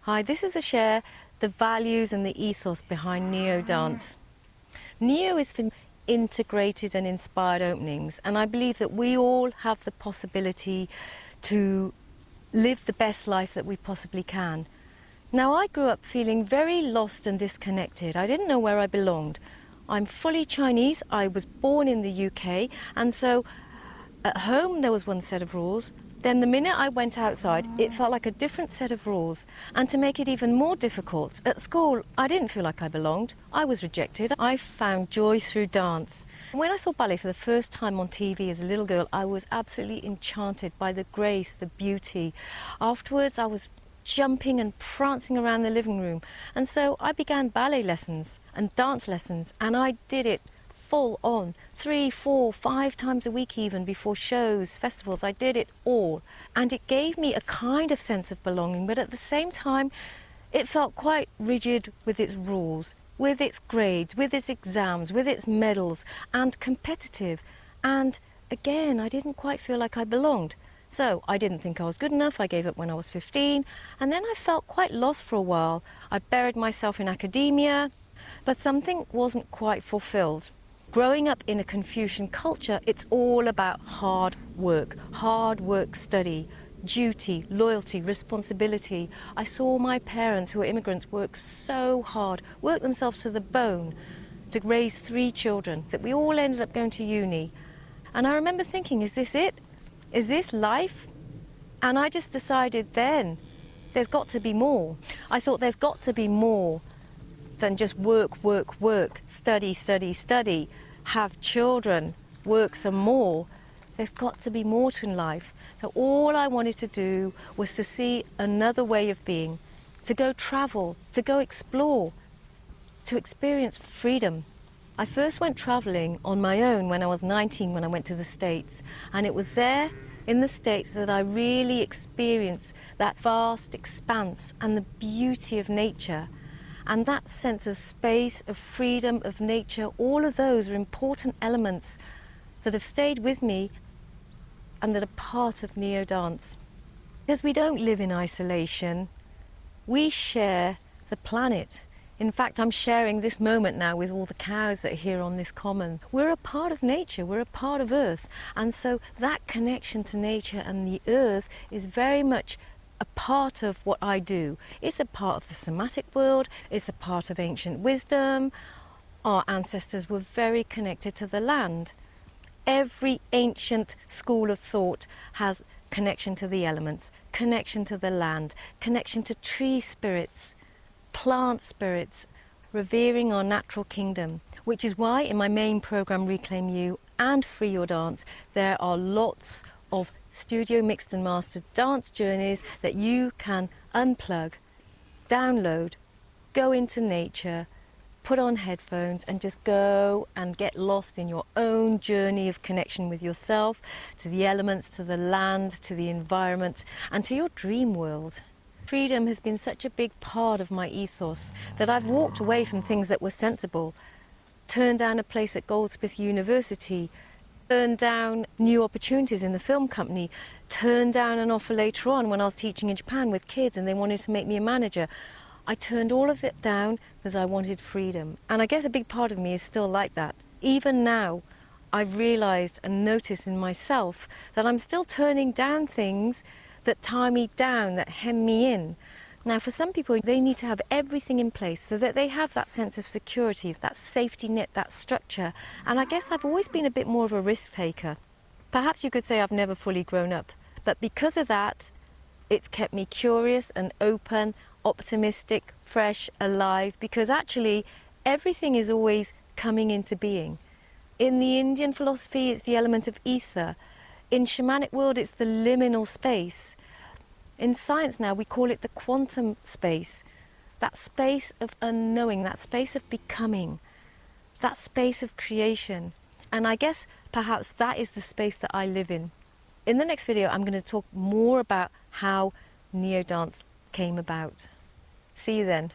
Hi, this is to share the values and the ethos behind Niio Dance. Niio is for integrated and inspired openings, and I believe that we all have the possibility to live the best life that we possibly can. Now, I grew up feeling very lost and disconnected. I didn't know where I belonged. I'm fully Chinese. I was born in the UK, and so at home there was one set of rules. Then the minute I went outside, it felt like a different set of rules. And to make it even more difficult, at school, I didn't feel like I belonged. I was rejected. I found joy through dance. When I saw ballet for the first time on TV as a little girl, I was absolutely enchanted by the grace, the beauty. Afterwards, I was jumping and prancing around the living room. And so I began ballet lessons and dance lessons, and I did it full on, 3, 4, 5 times a week even, before shows, festivals. I did it all. And it gave me a kind of sense of belonging, but at the same time, it felt quite rigid with its rules, with its grades, with its exams, with its medals, and competitive. And again, I didn't quite feel like I belonged. So I didn't think I was good enough. I gave up when I was 15, and then I felt quite lost for a while. I buried myself in academia, but something wasn't quite fulfilled. Growing up in a Confucian culture, it's all about hard work study, duty, loyalty, responsibility. I saw my parents, who are immigrants, work so hard, work themselves to the bone to raise 3 children, that we all ended up going to uni. And I remember thinking, is this it? Is this life? And I just decided then, there's got to be more. I thought there's got to be more than just work, study, have children, work some more. There's got to be more to life. So all I wanted to do was to see another way of being, to go travel, to go explore, to experience freedom. I first went traveling on my own when I was 19, when I went to the States, and it was there in the States that I really experienced that vast expanse and the beauty of nature. And that sense of space, of freedom, of nature, all of those are important elements that have stayed with me and that are part of Niio Dance. Because we don't live in isolation, we share the planet. In fact, I'm sharing this moment now with all the cows that are here on this common. We're a part of nature, we're a part of Earth. And so that connection to nature and the Earth is very much a part of what I do. It's a part of the Somatic world, it's a part of ancient wisdom. Our ancestors were very connected to the land. Every ancient school of thought has connection to the elements, connection to the land, connection to tree spirits, plant spirits, revering our natural kingdom, which is why in my main program Reclaim You and Free Your Dance, there are lots of studio mixed and mastered dance journeys that you can unplug, download, go into nature, put on headphones and just go and get lost in your own journey of connection with yourself, to the elements, to the land, to the environment, and to your dream world. Freedom has been such a big part of my ethos that I've walked away from things that were sensible, turned down a place at Goldsmith University, turned down new opportunities in the film company, turned down an offer later on when I was teaching in Japan with kids and they wanted to make me a manager. I turned all of it down because I wanted freedom. And I guess a big part of me is still like that. Even now, I've realised and noticed in myself that I'm still turning down things that tie me down, that hem me in. Now, for some people, they need to have everything in place so that they have that sense of security, that safety net, that structure. And I guess I've always been a bit more of a risk taker. Perhaps you could say I've never fully grown up. But because of that, it's kept me curious and open, optimistic, fresh, alive, because actually everything is always coming into being. In the Indian philosophy, it's the element of ether. In shamanic world, it's the liminal space. In science now, we call it the quantum space, that space of unknowing, that space of becoming, that space of creation. And I guess perhaps that is the space that I live in. In the next video, I'm going to talk more about how Niio Dance came about. See you then.